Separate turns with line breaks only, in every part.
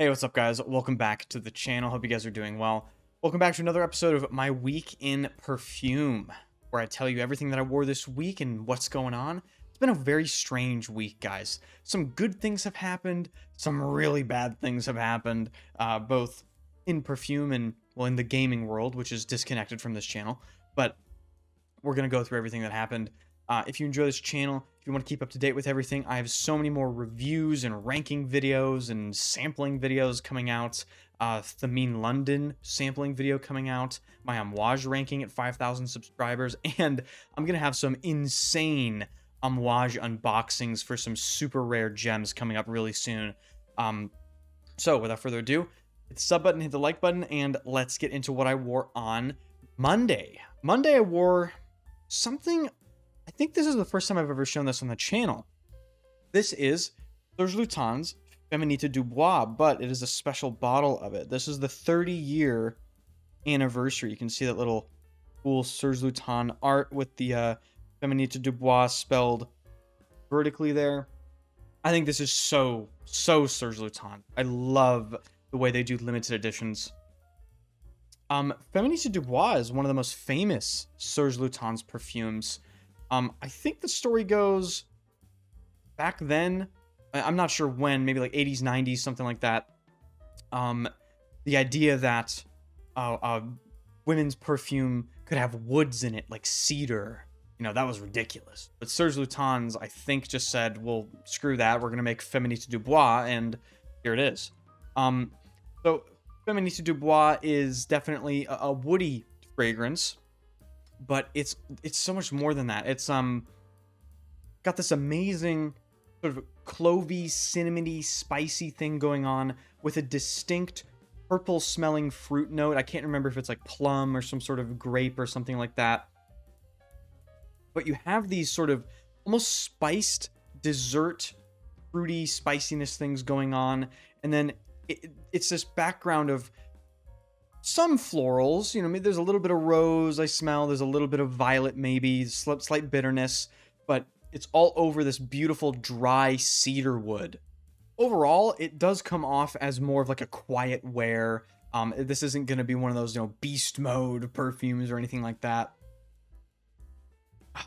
Hey, what's up, guys? Welcome back to the channel. Hope you guys are doing well. Welcome back to another episode of My Week in Perfume, where I tell you everything that I wore this week and what's going on. It's been a very strange week, guys. Some good things have happened, some really bad things have happened, both in perfume and, well, in the gaming world, which is disconnected from this channel. But we're going to go through everything that happened. If you enjoy this channel, if you want to keep up to date with everything, I have so many more reviews and ranking videos and sampling videos coming out. The Mean London sampling video coming out. My Amouage ranking at 5,000 subscribers. And I'm going to have some insane Amouage unboxings for some super rare gems coming up really soon. So without further ado, hit the sub button, hit the like button, and let's get into what I wore on Monday. Monday I wore something. I think this is the first time I've ever shown this on the channel. This is Serge Lutens Feminite du Bois, but it is a special bottle of it. This is the 30-year anniversary. You can see that little cool Serge Lutens art with the Feminite du Bois spelled vertically there. I think this is so Serge Lutens. I love the way they do limited editions. Feminite du Bois is one of the most famous Serge Lutens perfumes. I think the story goes back then, I'm not sure when, maybe like 80s, 90s, something like that. The idea that women's perfume could have woods in it, like cedar, that was ridiculous. But Serge Lutens, I think, just said, well, screw that, we're going to make Feminite du Bois, and here it is. So Feminite du Bois is definitely a woody fragrance. But it's so much more than that. It's got this amazing sort of clovey, cinnamony, spicy thing going on with a distinct purple smelling fruit note. I can't remember if it's like plum or some sort of grape or something like that. But you have these sort of almost spiced dessert, fruity spiciness things going on, and then it's this background of some florals, there's a little bit of rose I smell, there's a little bit of violet maybe, slight bitterness, but it's all over this beautiful dry cedar wood. Overall, it does come off as more of like a quiet wear. This isn't going to be one of those, beast mode perfumes or anything like that.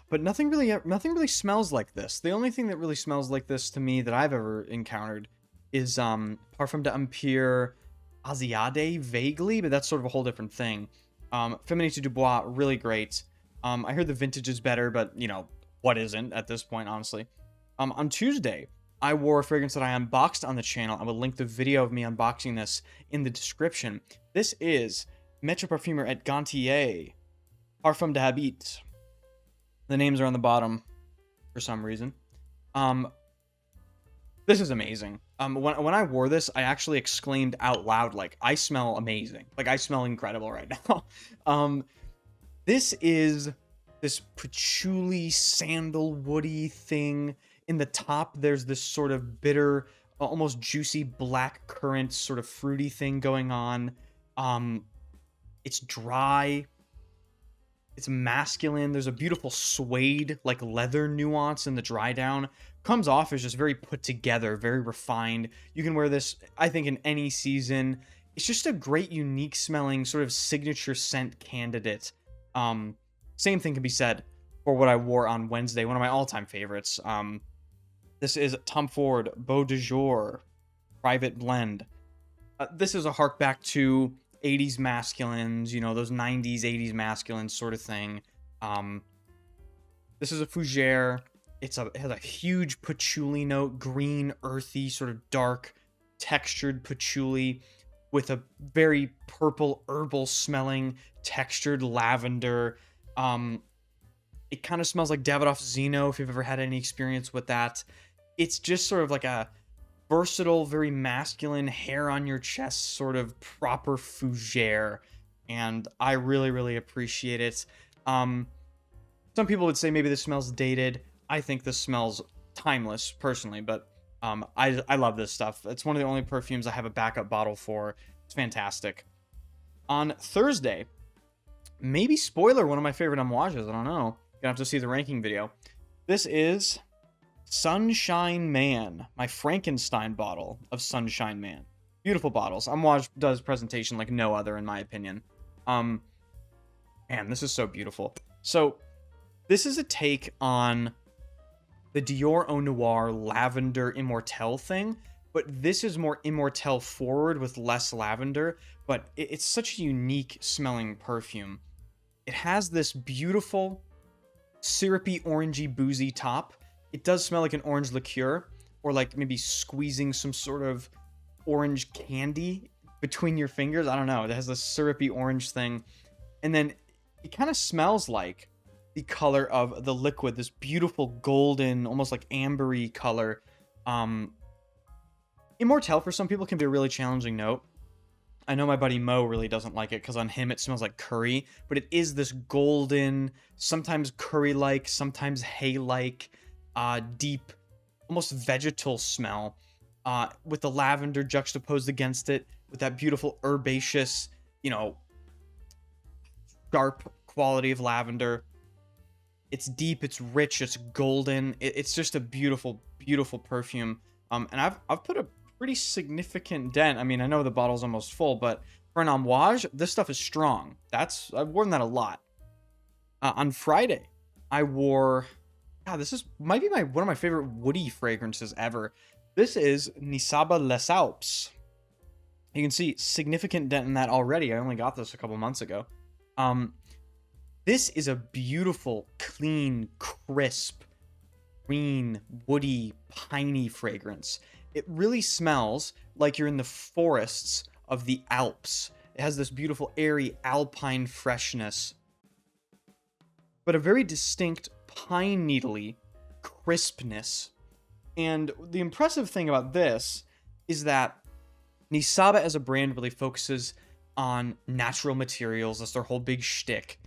But nothing really smells like this. The only thing that really smells like this to me that I've ever encountered is Parfum d'Empire Asiade, vaguely, but that's sort of a whole different thing. Feminite du Bois, really great. I heard the vintage is better, but, what isn't at this point, honestly. On Tuesday, I wore a fragrance that I unboxed on the channel. I will link the video of me unboxing this in the description. This is Maître Parfumeur at Gantier, Parfum de Habit. The names are on the bottom for some reason. This is amazing. When I wore this, I actually exclaimed out loud, like, I smell amazing. Like, I smell incredible right now. This is this patchouli, sandalwoody thing. In the top, there's this sort of bitter, almost juicy black currant sort of fruity thing going on. It's dry. It's masculine. There's a beautiful suede, like leather nuance in the dry down. Comes off as just very put together, very refined. You can wear this, I think, in any season. It's just a great, unique smelling sort of signature scent candidate. Same thing can be said for what I wore on Wednesday, one of my all-time favorites. This is Tom Ford Beau de Jour Private Blend. This is a hark back to 80s masculines, those 90s, 80s masculines sort of thing. This is a fougere. It has a huge patchouli note, green, earthy, sort of dark, textured patchouli with a very purple, herbal smelling, textured lavender. It kind of smells like Davidoff Zeno, if you've ever had any experience with that. It's just sort of like a versatile, very masculine, hair on your chest sort of proper fougere, and I really appreciate it. Some people would say maybe this smells dated. I think this smells timeless, personally, but I love this stuff. It's one of the only perfumes I have a backup bottle for. It's fantastic. On Thursday, maybe spoiler, one of my favorite Amouages, I don't know. Gonna have to see the ranking video. This is Sunshine Man, my Frankenstein bottle of Sunshine Man. Beautiful bottles. Amouage does presentation like no other, in my opinion. Man, this is so beautiful. So, this is a take on the Dior Eau Noir Lavender Immortelle thing, but this is more Immortelle forward with less lavender, but it's such a unique smelling perfume. It has this beautiful, syrupy, orangey, boozy top. It does smell like an orange liqueur, or like maybe squeezing some sort of orange candy between your fingers. I don't know. It has this syrupy orange thing. And then it kind of smells like the color of the liquid, this beautiful golden, almost like ambery color. Immortelle for some people can be a really challenging note. I know my buddy Mo really doesn't like it because on him it smells like curry, but it is this golden, sometimes curry-like, sometimes hay-like, deep, almost vegetal smell, with the lavender juxtaposed against it, with that beautiful herbaceous, sharp quality of lavender. It's deep, it's rich, it's golden. It's just a beautiful, beautiful perfume. And I've put a pretty significant dent. I mean, I know the bottle's almost full, but for an Amouage, this stuff is strong. I've worn that a lot. On Friday, I wore. God, might be one of my favorite woody fragrances ever. This is Nissaba Les Alpes. You can see significant dent in that already. I only got this a couple months ago. This is a beautiful, clean, crisp, green, woody, piney fragrance. It really smells like you're in the forests of the Alps. It has this beautiful, airy, alpine freshness, but a very distinct pine needly crispness. And the impressive thing about this is that Nissaba as a brand really focuses on natural materials. That's their whole big shtick.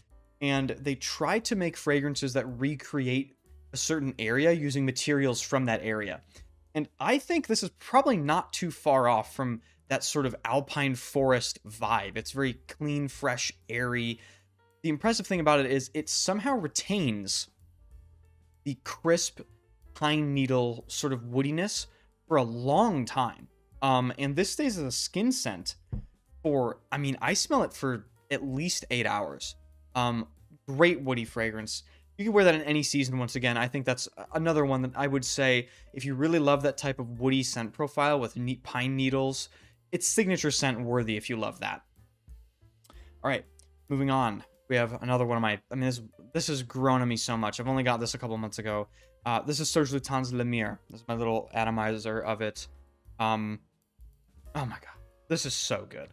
And they try to make fragrances that recreate a certain area using materials from that area. And I think this is probably not too far off from that sort of alpine forest vibe. It's very clean, fresh, airy. The impressive thing about it is it somehow retains the crisp pine needle sort of woodiness for a long time. And this stays as a skin scent for, I smell it for at least 8 hours. Great woody fragrance. You can wear that in any season. Once again, I think that's another one that I would say, if you really love that type of woody scent profile with neat pine needles, it's signature scent worthy if you love that. All right, moving on. We have another one of my, this has grown on me so much. I've only got this a couple months ago. This is Serge Lutens Myrrhe. This is my little atomizer of it. Oh my God, this is so good.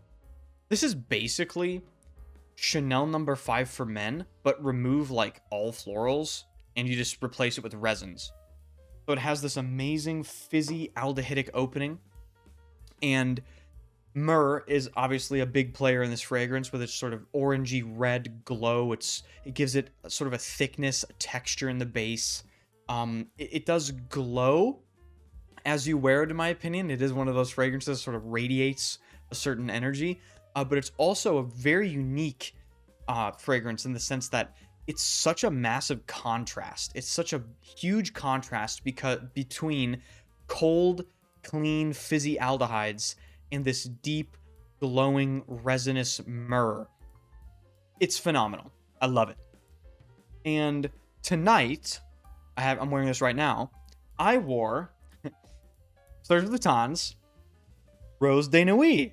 This is basically Chanel No. 5 for men, but remove like all florals and you just replace it with resins. So it has this amazing fizzy aldehydic opening, and Myrrhe is obviously a big player in this fragrance with its sort of orangey red glow. It gives it sort of a thickness, a texture in the base. It does glow as you wear it, in my opinion. It is one of those fragrances that sort of radiates a certain energy. But it's also a very unique fragrance in the sense that it's such a massive contrast. It's such a huge contrast between cold, clean, fizzy aldehydes and this deep, glowing, resinous myrrhe. It's phenomenal. I love it. And tonight, I'm wearing this right now. I wore Serge Lutens Rose de Nuit.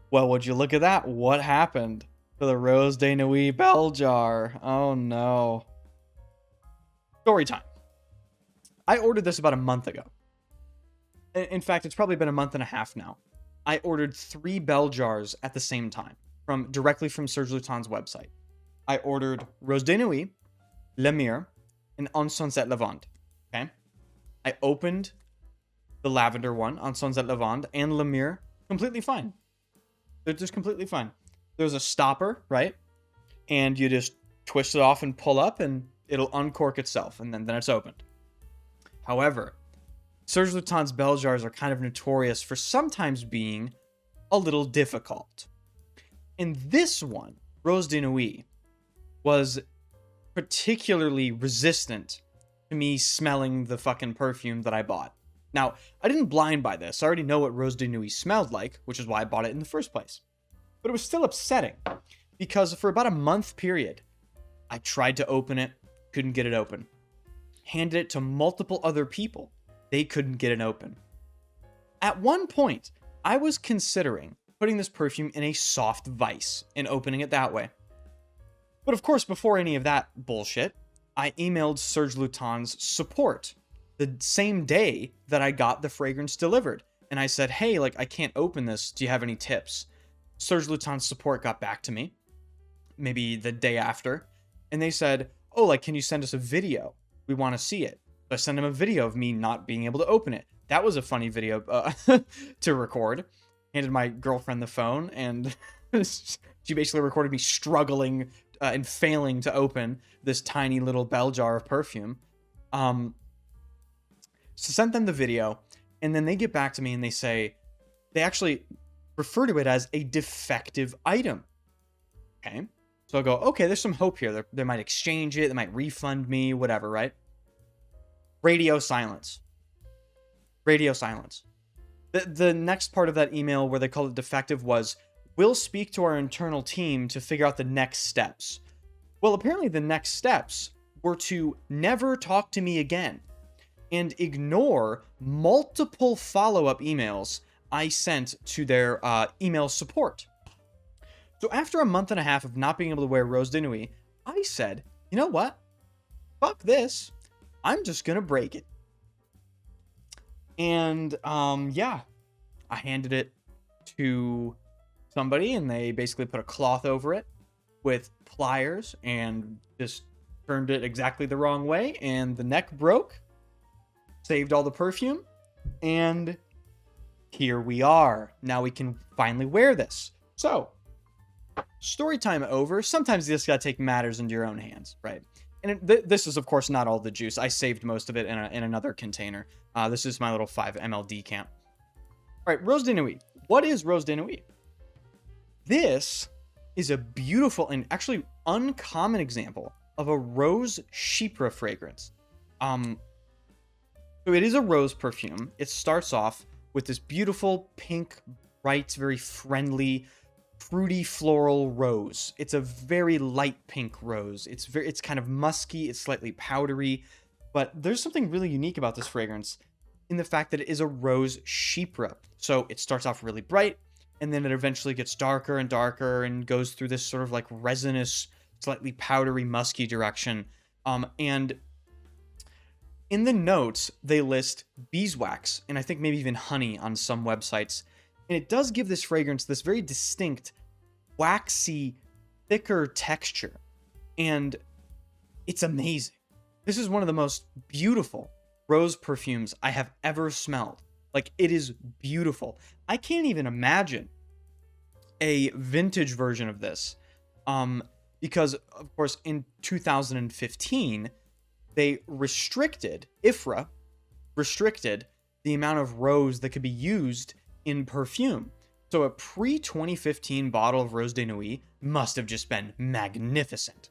Well, would you look at that? What happened to the Rose de Nuit bell jar? Oh no. Story time. I ordered this about a month ago. In fact, it's probably been a month and a half now. I ordered 3 bell jars at the same time, directly from Serge Lutens' website. I ordered Rose de Nuit, La Myrrhe, and En Sunset Lavande. Okay? I opened the lavender one, En Sunset Lavande, and La Myrrhe, completely fine. They're just completely fine. There's a stopper, right? And you just twist it off and pull up, and it'll uncork itself, and then it's opened. However, Serge Lutens' bell jars are kind of notorious for sometimes being a little difficult. And this one, Rose de Nuit, was particularly resistant to me smelling the fucking perfume that I bought. Now, I didn't blind buy this. I already know what Rose de Nuit smelled like, which is why I bought it in the first place. But it was still upsetting because for about a month period, I tried to open it, couldn't get it open. Handed it to multiple other people. They couldn't get it open. At one point, I was considering putting this perfume in a soft vice and opening it that way. But of course, before any of that bullshit, I emailed Serge Lutens support the same day that I got the fragrance delivered. And I said, hey, like, I can't open this. Do you have any tips? Serge Lutens support got back to me, maybe the day after. And they said, oh, like, can you send us a video? We want to see it. So I sent them a video of me not being able to open it. That was a funny video to record. Handed my girlfriend the phone, and she basically recorded me struggling and failing to open this tiny little bell jar of perfume. So sent them the video, and then they get back to me and they say, they actually refer to it as a defective item. Okay. So I'll go, okay, there's some hope here. They might exchange it. They might refund me, whatever, right? Radio silence. Radio silence. The next part of that email where they call it defective was, we'll speak to our internal team to figure out the next steps. Well, apparently the next steps were to never talk to me again and ignore multiple follow-up emails I sent to their email support. So after a month and a half of not being able to wear Rose de Nuit, I said, you know what? Fuck this. I'm just going to break it. And yeah, I handed it to somebody and they basically put a cloth over it with pliers and just turned it exactly the wrong way. And the neck broke, saved all the perfume, and here we are. Now we can finally wear this. So, story time over. Sometimes you just gotta take matters into your own hands, right? And this is, of course, not all the juice. I saved most of it in another container. This is my little 5 ml decant. All right, Rose de Nuit. What is Rose de Nuit? This is a beautiful and actually uncommon example of a rose chypre fragrance. So it is a rose perfume. It starts off with this beautiful pink, bright, very friendly, fruity floral rose. It's a very light pink rose. It's kind of musky, it's slightly powdery, but there's something really unique about this fragrance in the fact that it is a rose chypre. So it starts off really bright, and then it eventually gets darker and darker and goes through this sort of like resinous, slightly powdery, musky direction. And in the notes, they list beeswax and I think maybe even honey on some websites. And it does give this fragrance this very distinct, waxy, thicker texture. And it's amazing. This is one of the most beautiful rose perfumes I have ever smelled. Like, it is beautiful. I can't even imagine a vintage version of this. Because, of course, in 2015, they IFRA restricted the amount of rose that could be used in perfume. So a pre-2015 bottle of Rose de Nuit must have just been magnificent.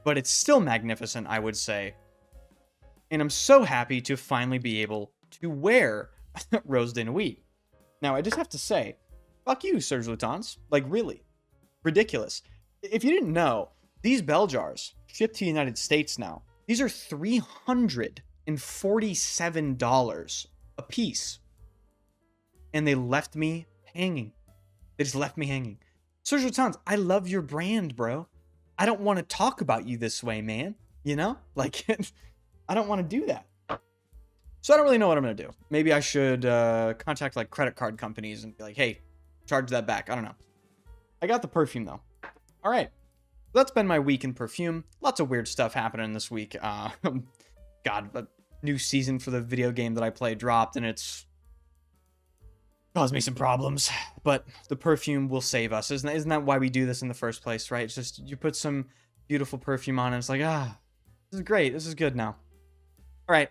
But it's still magnificent, I would say. And I'm so happy to finally be able to wear Rose de Nuit. Now, I just have to say, fuck you, Serge Lutens. Like, really. Ridiculous. If you didn't know, these bell jars shipped to the United States now. These are $347 a piece. And they left me hanging. They just left me hanging. Serge Lutens, I love your brand, bro. I don't want to talk about you this way, man. You know? Like, I don't want to do that. So I don't really know what I'm going to do. Maybe I should contact, like, credit card companies and be like, hey, charge that back. I don't know. I got the perfume, though. All right. That's been my week in perfume. Lots of weird stuff happening this week. God, a new season for the video game that I play dropped, and it's caused me some problems. But the perfume will save us. Isn't that why we do this in the first place, right? It's just you put some beautiful perfume on, and it's like, this is great. This is good now. All right.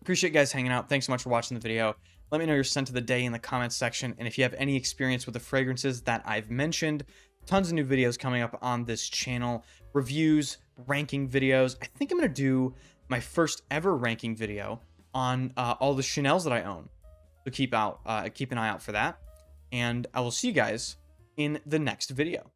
Appreciate you guys hanging out. Thanks so much for watching the video. Let me know your scent of the day in the comments section. And if you have any experience with the fragrances that I've mentioned, tons of new videos coming up on this channel. Reviews, ranking videos. I think I'm going to do my first ever ranking video on all the Chanels that I own. So keep an eye out for that. And I will see you guys in the next video.